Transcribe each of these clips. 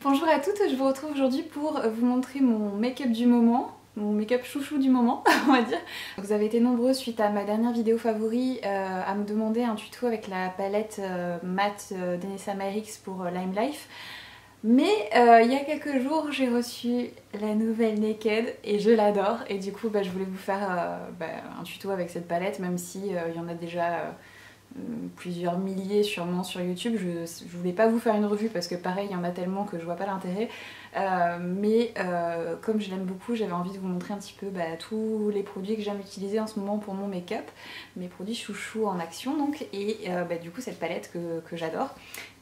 Bonjour à toutes, je vous retrouve aujourd'hui pour vous montrer mon make-up du moment, mon make-up chouchou du moment, on va dire. Vous avez été nombreux suite à ma dernière vidéo favori à me demander un tuto avec la palette matte d'Enessa Myrix pour Lime Life. Mais il y a quelques jours j'ai reçu la nouvelle Naked et je l'adore et du coup je voulais vous faire un tuto avec cette palette, même si il y en a déjà plusieurs milliers sûrement sur YouTube. Je voulais pas vous faire une revue parce que pareil il y en a tellement que je vois pas l'intérêt, mais comme je l'aime beaucoup, j'avais envie de vous montrer un petit peu tous les produits que j'aime utiliser en ce moment pour mon make-up, mes produits chouchous en action donc, et du coup cette palette que j'adore.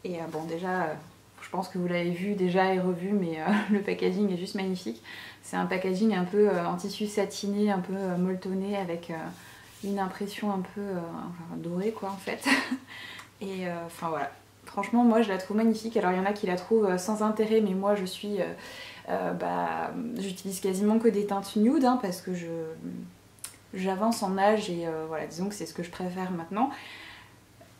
Et bon déjà je pense que vous l'avez vu déjà et revu, mais le packaging est juste magnifique. C'est un packaging un peu en tissu satiné, un peu molletonné avec une impression un peu dorée quoi en fait. Et enfin voilà, franchement moi je la trouve magnifique. Alors il y en a qui la trouvent sans intérêt, mais moi je suis j'utilise quasiment que des teintes nude hein, parce que j'avance en âge et voilà, disons que c'est ce que je préfère maintenant.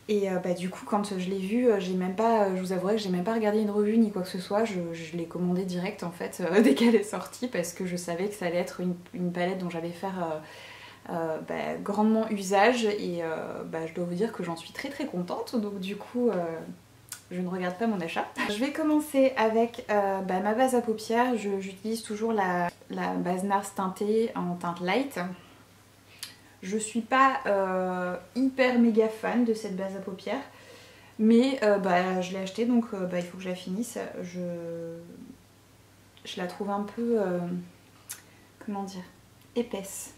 Et du coup quand je l'ai vue, j'ai même pas, je vous avouerai que j'ai même pas regardé une revue ni quoi que ce soit, je l'ai commandée direct en fait dès qu'elle est sortie, parce que je savais que ça allait être une palette dont j'allais faire grandement usage, et je dois vous dire que j'en suis très très contente, donc du coup je ne regarde pas mon achat. Je vais commencer avec ma base à paupières. J'utilise toujours la base NARS teintée en teinte light. Je suis pas hyper méga fan de cette base à paupières, mais je l'ai achetée donc il faut que je la finisse. Je la trouve un peu, comment dire, épaisse.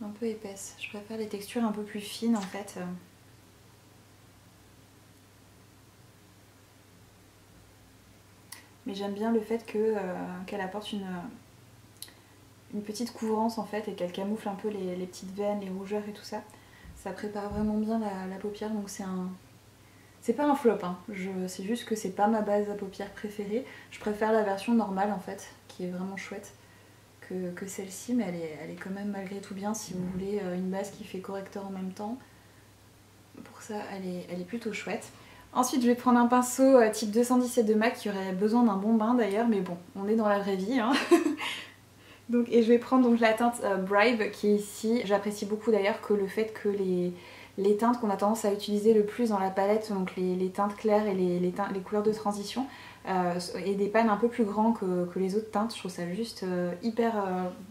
Un peu épaisse. Je préfère les textures un peu plus fines en fait. Mais j'aime bien le fait qu'elle apporte une petite couvrance en fait et qu'elle camoufle un peu les petites veines, les rougeurs et tout ça. Ça prépare vraiment bien la paupière, donc c'est pas un flop, hein. C'est juste que c'est pas ma base à paupières préférée. Je préfère la version normale en fait, qui est vraiment chouette, que celle-ci, mais elle est quand même malgré tout bien si vous voulez une base qui fait correcteur en même temps. Pour ça, elle est plutôt chouette. Ensuite, je vais prendre un pinceau type 217 de MAC qui aurait besoin d'un bon bain d'ailleurs, mais bon, on est dans la vraie vie, hein. Donc, et je vais prendre donc la teinte Bribe qui est ici. J'apprécie beaucoup d'ailleurs que le fait que les teintes qu'on a tendance à utiliser le plus dans la palette, donc les teintes claires et les couleurs de transition, et des pans un peu plus grands que les autres teintes. Je trouve ça juste hyper...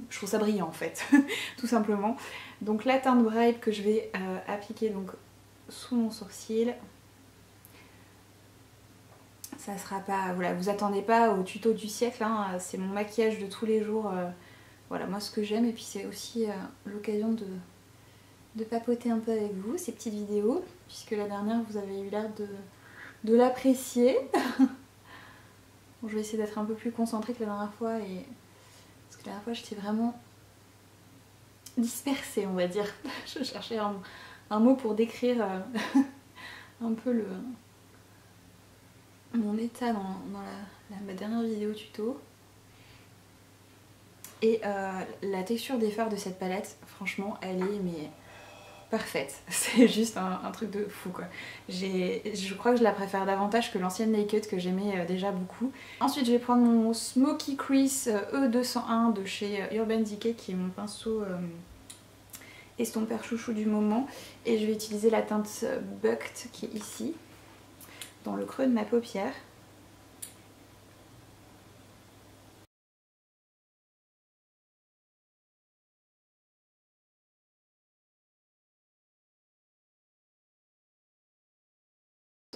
je trouve ça brillant en fait, tout simplement. Donc la teinte Bribe que je vais appliquer donc sous mon sourcil. Ça sera pas... Voilà, vous attendez pas au tuto du siècle, hein, c'est mon maquillage de tous les jours. Voilà, moi ce que j'aime, et puis c'est aussi l'occasion de papoter un peu avec vous, ces petites vidéos, puisque la dernière vous avez eu l'air de l'apprécier. Bon, je vais essayer d'être un peu plus concentrée que la dernière fois, parce que la dernière fois j'étais vraiment dispersée on va dire. Je cherchais un mot pour décrire un peu mon état dans ma dernière vidéo tuto. Et la texture des fards de cette palette, franchement, elle est mais parfaite. C'est juste un truc de fou quoi. Je crois que je la préfère davantage que l'ancienne Naked que j'aimais déjà beaucoup. Ensuite, je vais prendre mon Smoky Crease E201 de chez Urban Decay, qui est mon pinceau estompeur chouchou du moment. Et je vais utiliser la teinte Bucked qui est ici, dans le creux de ma paupière.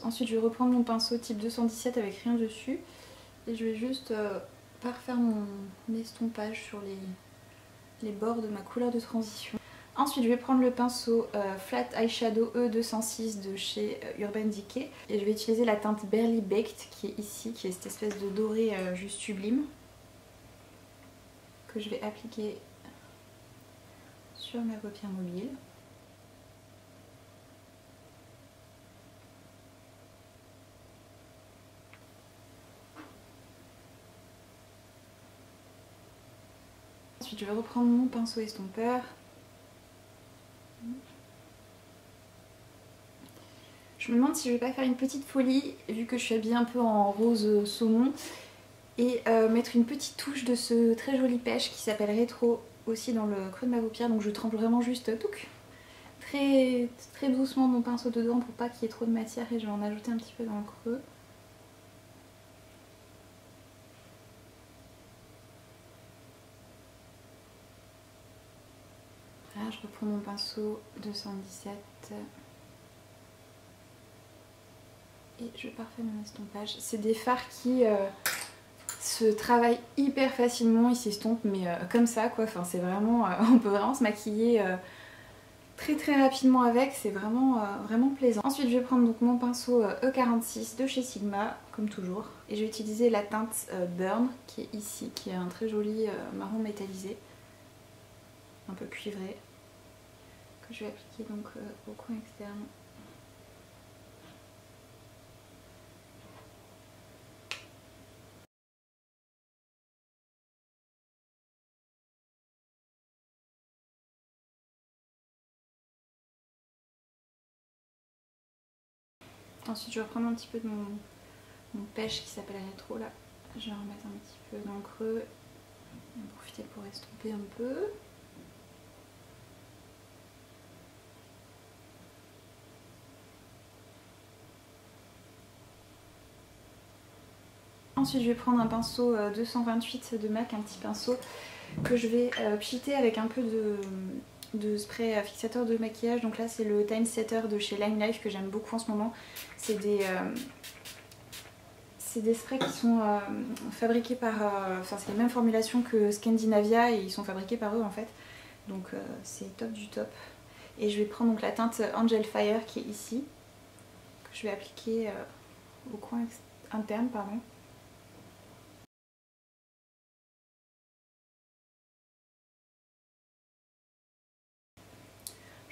Ensuite, je vais reprendre mon pinceau type 217 avec rien dessus et je vais juste parfaire mon estompage sur les bords de ma couleur de transition. Ensuite, je vais prendre le pinceau Flat Eyeshadow E206 de chez Urban Decay et je vais utiliser la teinte Barely Baked qui est ici, qui est cette espèce de doré juste sublime, que je vais appliquer sur ma paupière mobile. Ensuite, je vais reprendre mon pinceau estompeur. Je me demande si je vais pas faire une petite folie, vu que je suis habillée un peu en rose saumon, et mettre une petite touche de ce très joli pêche qui s'appelle Rétro aussi dans le creux de ma paupière. Donc je trempe vraiment juste très, très doucement mon pinceau dedans pour pas qu'il y ait trop de matière, et je vais en ajouter un petit peu dans le creux. Là, je reprends mon pinceau 217 et je parfais mon estompage. C'est des fards qui se travaillent hyper facilement, ils s'estompent mais comme ça quoi. Enfin, c'est vraiment, on peut vraiment se maquiller très très rapidement avec, c'est vraiment, vraiment plaisant. Ensuite je vais prendre donc mon pinceau E46 de chez Sigma, comme toujours, et je vais utiliser la teinte Burn qui est ici, qui est un très joli marron métallisé, un peu cuivré, que je vais appliquer donc au coin externe. Ensuite je vais reprendre un petit peu de mon pêche qui s'appelle Rétro là, je vais en remettre un petit peu dans le creux, en profiter pour estomper un peu. Ensuite je vais prendre un pinceau 228 de MAC, un petit pinceau que je vais pchiter avec un peu de spray fixateur de maquillage. Donc là c'est le Time Setter de chez Lime Life que j'aime beaucoup en ce moment. C'est des sprays qui sont fabriqués par... Enfin c'est les mêmes formulations que Scandinavia et ils sont fabriqués par eux en fait. Donc c'est top du top. Et je vais prendre donc la teinte Angel Fire qui est ici, que je vais appliquer au coin interne, pardon.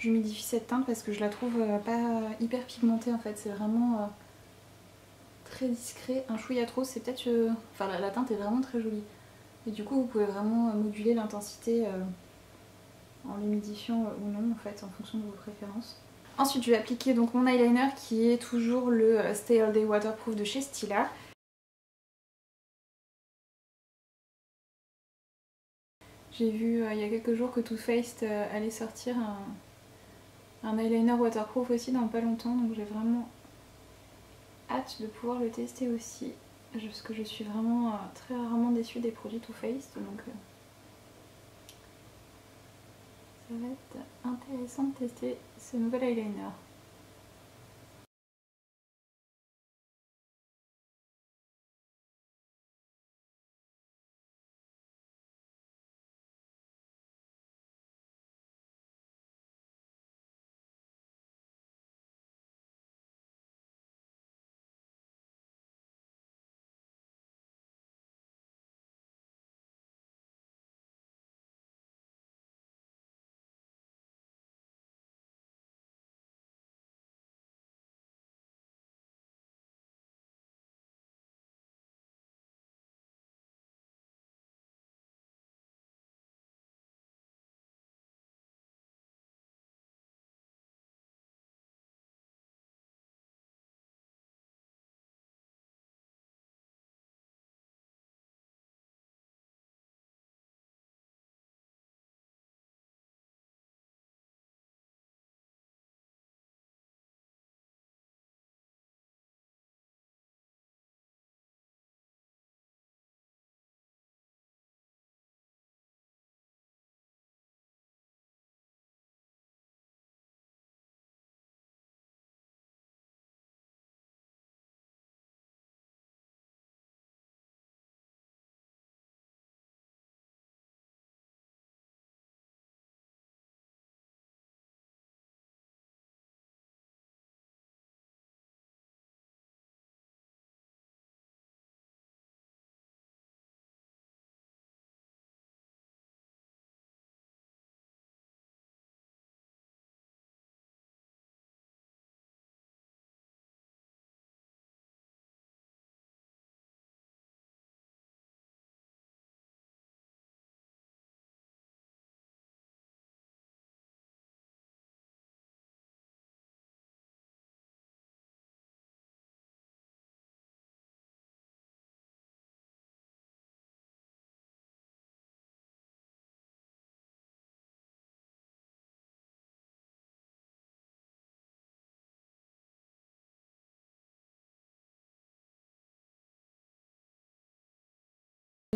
J'humidifie cette teinte parce que je la trouve pas hyper pigmentée en fait, c'est vraiment très discret. Un chouïa trop, c'est peut-être... Enfin la teinte est vraiment très jolie. Et du coup vous pouvez vraiment moduler l'intensité en l'humidifiant ou non en fait, en fonction de vos préférences. Ensuite je vais appliquer donc mon eyeliner qui est toujours le Stay All Day Waterproof de chez Stila. J'ai vu il y a quelques jours que Too Faced allait sortir un eyeliner waterproof aussi dans pas longtemps, donc j'ai vraiment hâte de pouvoir le tester aussi, parce que je suis vraiment très rarement déçue des produits Too Faced, donc ça va être intéressant de tester ce nouvel eyeliner.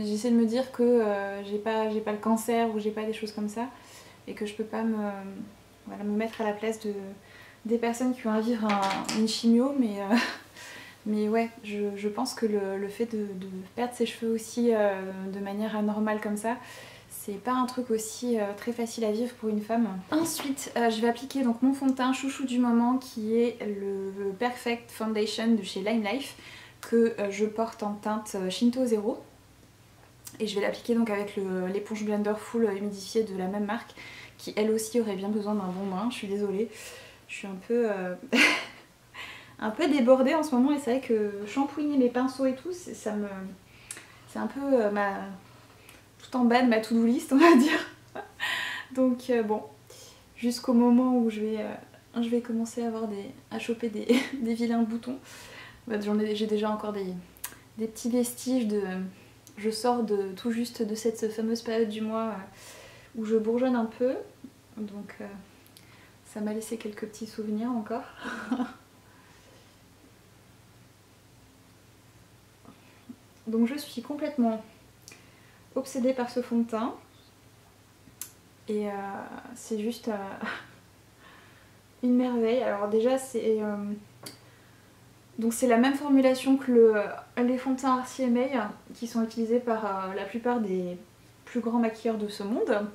J'essaie de me dire que j'ai pas le cancer ou j'ai pas des choses comme ça et que je peux pas voilà, me mettre à la place des personnes qui ont à vivre une chimio, mais ouais, je pense que le fait de perdre ses cheveux aussi de manière anormale comme ça, c'est pas un truc aussi très facile à vivre pour une femme. Ensuite, je vais appliquer donc mon fond de teint chouchou du moment qui est le Perfect Foundation de chez Lime Life que je porte en teinte Shinto Zero. Et je vais l'appliquer donc avec l'éponge Blender Full humidifiée de la même marque qui elle aussi aurait bien besoin d'un bon bain, je suis désolée. Je suis un peu, un peu débordée en ce moment et c'est vrai que shampouiner mes pinceaux et tout, c'est un peu tout en bas de ma to-do list on va dire. Donc bon, jusqu'au moment où je vais commencer à choper des vilains boutons. Bah, j'ai déjà encore des petits vestiges de... Je sors tout juste de cette fameuse période du mois où je bourgeonne un peu. Donc ça m'a laissé quelques petits souvenirs encore. Donc je suis complètement obsédée par ce fond de teint. Et c'est juste une merveille. Alors déjà c'est... Donc c'est la même formulation que les fonds de teint RCMA qui sont utilisés par la plupart des plus grands maquilleurs de ce monde.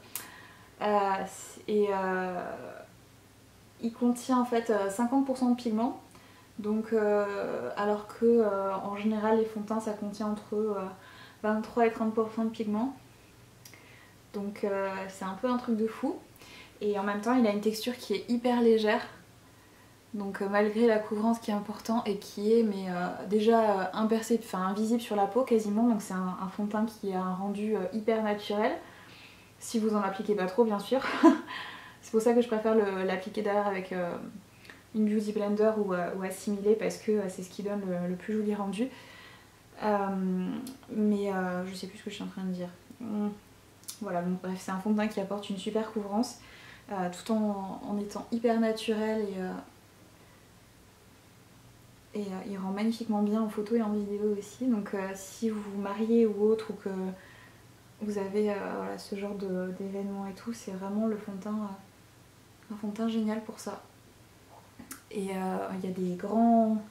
Il contient en fait 50% de pigments. Donc alors que en général les fonds de teint ça contient entre 23 et 30% de pigments. Donc c'est un peu un truc de fou. Et en même temps il a une texture qui est hyper légère. Donc malgré la couvrance qui est important et qui est déjà invisible sur la peau quasiment, donc c'est un fond de teint qui a un rendu hyper naturel, si vous en appliquez pas trop bien sûr. C'est pour ça que je préfère l'appliquer derrière avec une beauty blender ou assimilé parce que c'est ce qui donne le plus joli rendu. Je sais plus ce que je suis en train de dire. Voilà, bon, bref, c'est un fond de teint qui apporte une super couvrance tout en étant hyper naturel et il rend magnifiquement bien en photo et en vidéo aussi. Donc si vous vous mariez ou autre ou que vous avez voilà, ce genre d'événement et tout, c'est vraiment un fond de teint génial pour ça. Et il y a des grands...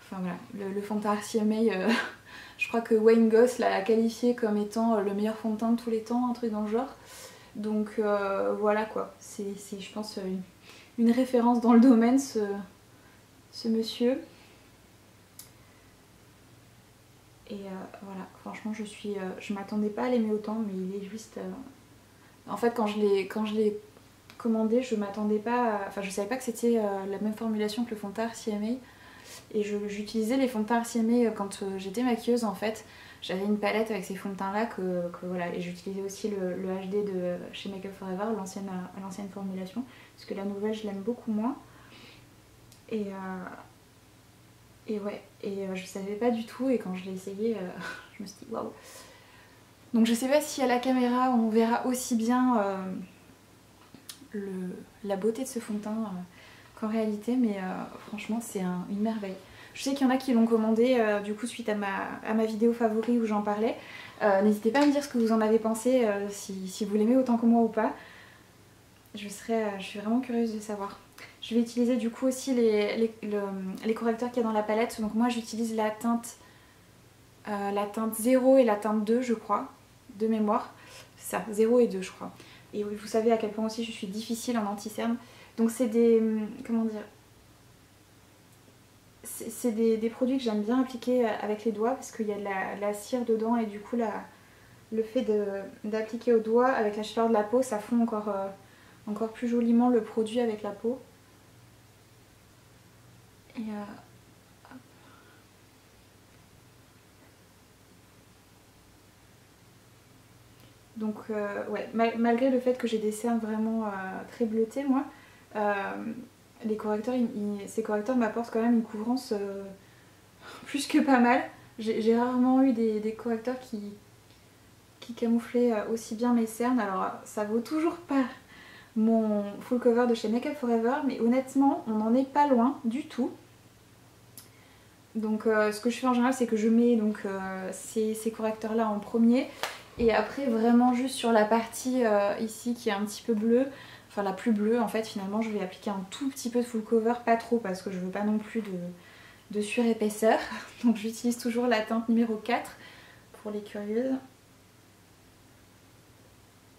Enfin voilà, le fond de teint RCMA, je crois que Wayne Goss l'a qualifié comme étant le meilleur fond de teint de tous les temps, un truc dans le genre. Donc voilà quoi, c'est je pense une référence dans le domaine ce monsieur. Et voilà, franchement je m'attendais pas à l'aimer autant, mais il est juste... En fait quand je l'ai commandé, je m'attendais pas enfin je savais pas que c'était la même formulation que le fond de teint RCMA. Et j'utilisais les fonds de teint RCMA quand j'étais maquilleuse en fait. J'avais une palette avec ces fonds de teint là voilà. Et j'utilisais aussi le HD de chez Make Up For Ever, l'ancienne formulation. Parce que la nouvelle je l'aime beaucoup moins. Et ouais, je savais pas du tout et quand je l'ai essayé, je me suis dit waouh. Donc je sais pas si à la caméra on verra aussi bien la beauté de ce fond de teint qu'en réalité, mais franchement c'est une merveille. Je sais qu'il y en a qui l'ont commandé du coup suite à ma vidéo favori où j'en parlais. N'hésitez pas à me dire ce que vous en avez pensé, si vous l'aimez autant que moi ou pas. Je suis vraiment curieuse de savoir. Je vais utiliser du coup aussi les correcteurs qu'il y a dans la palette. Donc moi j'utilise la teinte 0 et la teinte 2 je crois, de mémoire. C'est ça, 0 et 2 je crois. Et vous savez à quel point aussi je suis difficile en anti-cerne. Donc c'est des... comment dire, c'est des produits que j'aime bien appliquer avec les doigts parce qu'il y a de la cire dedans et du coup le fait d'appliquer au doigt avec la chaleur de la peau ça fond encore plus joliment le produit avec la peau. Et donc ouais, malgré le fait que j'ai des cernes vraiment très bleutées moi, les correcteurs, ces correcteurs m'apportent quand même une couvrance plus que pas mal. J'ai rarement eu des correcteurs qui camouflaient aussi bien mes cernes. Alors ça vaut toujours pas mon full cover de chez Make Up For Ever, mais honnêtement on n'en est pas loin du tout. Donc ce que je fais en général, c'est que je mets donc, ces correcteurs là en premier, et après vraiment juste sur la partie ici qui est un petit peu bleue, enfin la plus bleue en fait, finalement je vais appliquer un tout petit peu de full cover, pas trop parce que je veux pas non plus de surépaisseur. Donc j'utilise toujours la teinte numéro 4 pour les curieuses.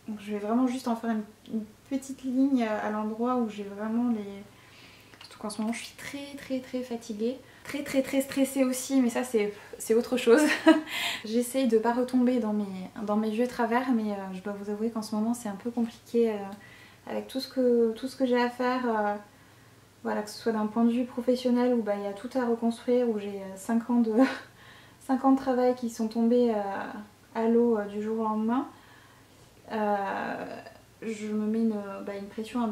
Donc je vais vraiment juste en faire une petite ligne à l'endroit où j'ai vraiment les... Surtout qu'en ce moment je suis très fatiguée. Très stressée aussi, mais ça c'est autre chose. J'essaye de pas retomber dans mes vieux travers, mais je dois vous avouer qu'en ce moment c'est un peu compliqué avec tout ce que j'ai à faire. Voilà, que ce soit d'un point de vue professionnel où bah, il y a tout à reconstruire, où j'ai 5 ans de 5 ans de travail qui sont tombés à l'eau du jour au lendemain. Je me mets une pression un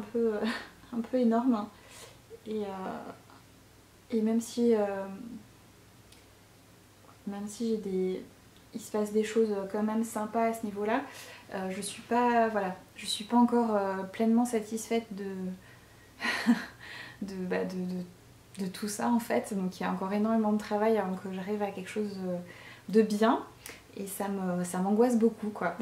peu énorme. Et même si il se passe des choses quand même sympas à ce niveau-là, je suis pas encore pleinement satisfaite de tout ça en fait. Donc il y a encore énormément de travail avant que j'arrive à quelque chose de bien. Et ça m'angoisse beaucoup quoi.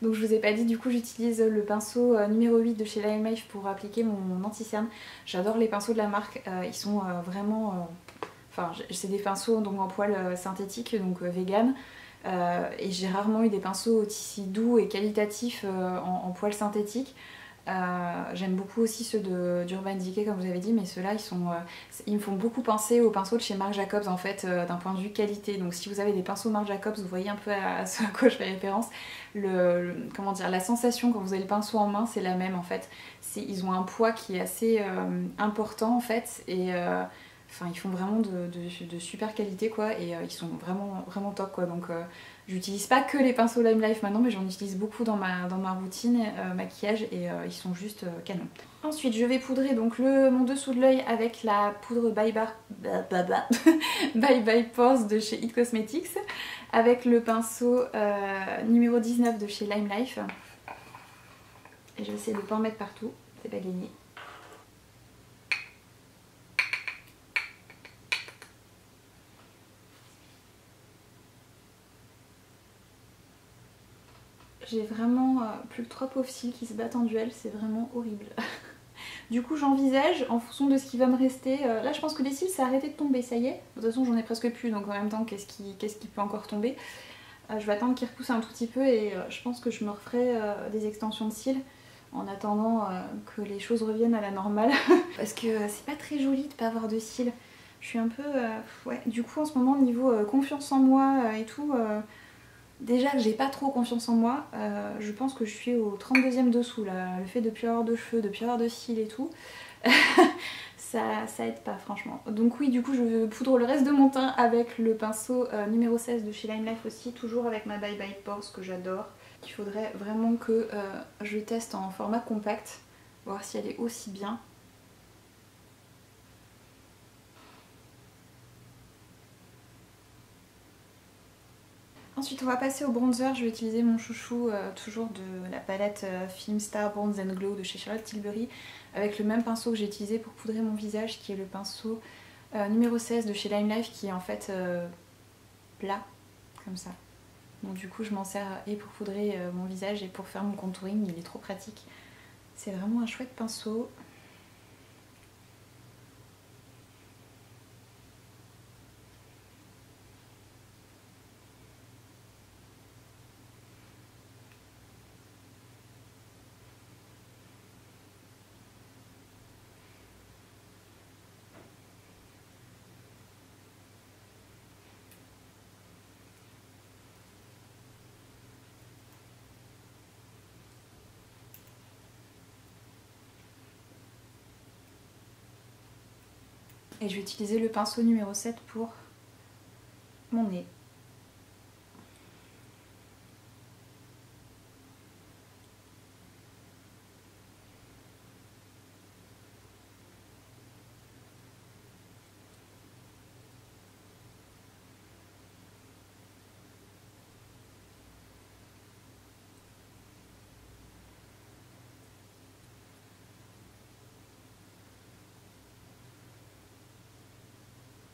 Donc je vous ai pas dit, du coup j'utilise le pinceau numéro 8 de chez Lime Life pour appliquer mon anti-cerne. J'adore les pinceaux de la marque, ils sont vraiment... Enfin c'est des pinceaux donc en poils synthétique, donc vegan. Et j'ai rarement eu des pinceaux aussi doux et qualitatifs en poils synthétiques. J'aime beaucoup aussi ceux d'Urban Decay comme vous avez dit, mais ceux-là ils me font beaucoup penser aux pinceaux de chez Marc Jacobs en fait, d'un point de vue qualité. Donc si vous avez des pinceaux Marc Jacobs, vous voyez un peu à ce à quoi je fais référence. Comment dire, la sensation quand vous avez le pinceau en main c'est la même en fait. Ils ont un poids qui est assez important en fait, et enfin ils font vraiment de super qualité quoi, et ils sont vraiment top quoi. Donc j'utilise pas que les pinceaux Lime Life maintenant, mais j'en utilise beaucoup dans ma routine maquillage, et ils sont juste canons. Ensuite je vais poudrer donc mon dessous de l'œil avec la poudre Bye Bye Pores de chez It Cosmetics, avec le pinceau numéro 19 de chez Lime Life. Et je vais essayer de ne pas en mettre partout, c'est pas gagné. J'ai vraiment plus que 3 pauvres cils qui se battent en duel, c'est vraiment horrible. Du coup j'envisage, en fonction de ce qui va me rester, là je pense que les cils ça a arrêté de tomber, ça y est. De toute façon j'en ai presque plus, donc en même temps qu'est-ce qui peut encore tomber. Je vais attendre qu'ils repoussent un tout petit peu, et je pense que je me referai des extensions de cils en attendant que les choses reviennent à la normale. Parce que c'est pas très joli de pas avoir de cils. Je suis un peu... ouais. Du coup en ce moment niveau confiance en moi et tout... Déjà que j'ai pas trop confiance en moi, je pense que je suis au 32e dessous là, le fait de plus avoir de cheveux, de plus avoir de cils et tout, ça aide pas franchement. Donc oui, du coup je poudre le reste de mon teint avec le pinceau numéro 16 de chez Lime Life aussi, toujours avec ma Bye Bye Pores que j'adore. Il faudrait vraiment que je teste en format compact, voir si elle est aussi bien. Ensuite on va passer au bronzer, je vais utiliser mon chouchou toujours de la palette Film Star Bronze and Glow de chez Charlotte Tilbury, avec le même pinceau que j'ai utilisé pour poudrer mon visage, qui est le pinceau numéro 16 de chez Lime Life, qui est en fait plat, comme ça. Donc du coup je m'en sers et pour poudrer mon visage et pour faire mon contouring, il est trop pratique. C'est vraiment un chouette pinceau. Et je vais utiliser le pinceau numéro 7 pour mon nez.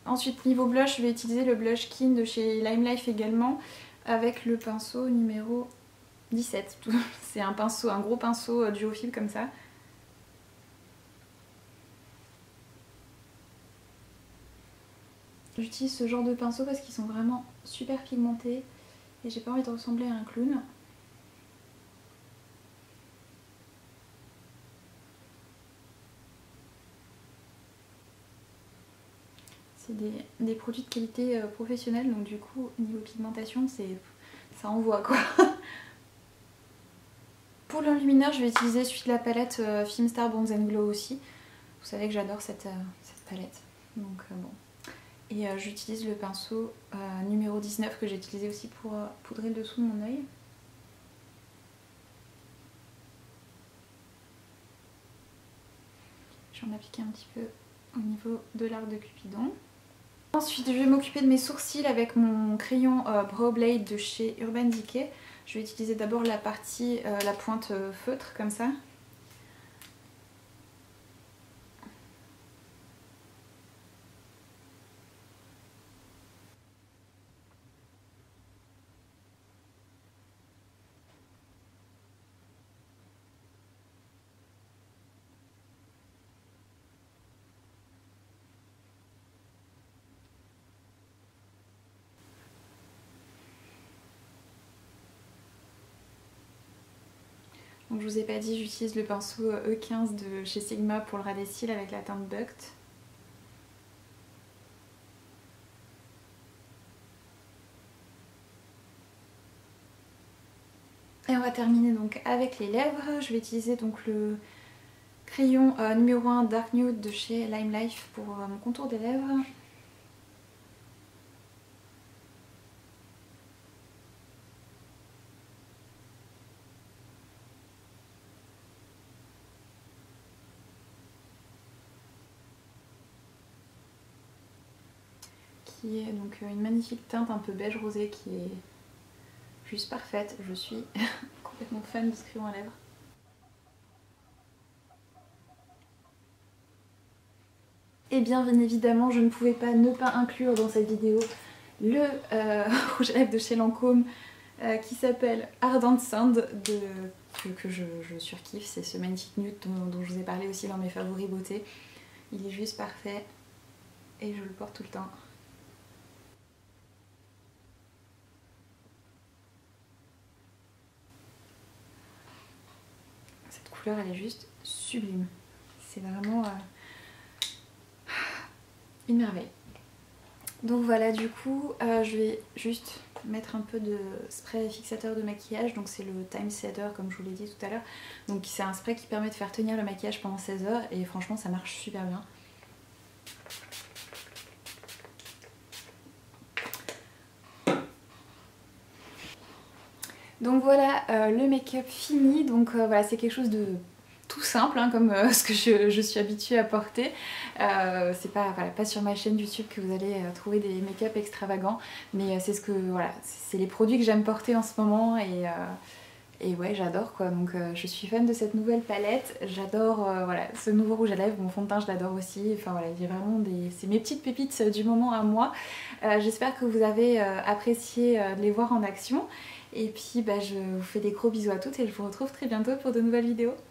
Ensuite niveau blush, je vais utiliser le Blush Kin de chez Lime Life également avec le pinceau numéro 17. C'est un pinceau, un gros pinceau duo fil comme ça. J'utilise ce genre de pinceau parce qu'ils sont vraiment super pigmentés et j'ai pas envie de ressembler à un clown. C'est des produits de qualité professionnelle, donc du coup niveau pigmentation ça envoie quoi. Pour l'enlumineur, je vais utiliser celui de la palette Filmstar Bronze and Glow aussi. Vous savez que j'adore cette palette, donc bon. Et j'utilise le pinceau numéro 19 que j'ai utilisé aussi pour poudrer le dessous de mon œil. Je vais en appliquer un petit peu au niveau de l'arc de Cupidon. Ensuite, je vais m'occuper de mes sourcils avec mon crayon Brow Blade de chez Urban Decay. Je vais utiliser d'abord la partie, la pointe feutre comme ça. Donc je vous ai pas dit, j'utilise le pinceau E15 de chez Sigma pour le ras des cils avec la teinte Bugged. Et on va terminer donc avec les lèvres. Je vais utiliser donc le crayon numéro 1 Dark Nude de chez Lime Life pour mon contour des lèvres. Qui est donc une magnifique teinte un peu beige rosé qui est juste parfaite. Je suis complètement fan de ce crayon à lèvres. Et bien évidemment, je ne pouvais pas ne pas inclure dans cette vidéo le rouge à lèvres de chez Lancôme qui s'appelle Ardent Sand que je surkiffe. C'est ce magnifique nude dont je vous ai parlé aussi dans mes favoris beauté. Il est juste parfait et je le porte tout le temps. Cette couleur elle est juste sublime. C'est vraiment une merveille. Donc voilà, du coup je vais juste mettre un peu de spray fixateur de maquillage. Donc c'est le Time Setter comme je vous l'ai dit tout à l'heure. Donc c'est un spray qui permet de faire tenir le maquillage pendant 16 heures et franchement ça marche super bien. Donc voilà le make-up fini. Donc voilà, c'est quelque chose de tout simple hein, comme ce que je suis habituée à porter. C'est pas, voilà, pas sur ma chaîne YouTube que vous allez trouver des make-up extravagants, mais c'est ce que voilà, c'est les produits que j'aime porter en ce moment et ouais, j'adore quoi. Donc je suis fan de cette nouvelle palette, j'adore voilà, ce nouveau rouge à lèvres, mon fond de teint je l'adore aussi. Enfin voilà, il y a vraiment c'est mes petites pépites du moment à moi. J'espère que vous avez apprécié de les voir en action. Et puis bah, je vous fais des gros bisous à toutes et je vous retrouve très bientôt pour de nouvelles vidéos.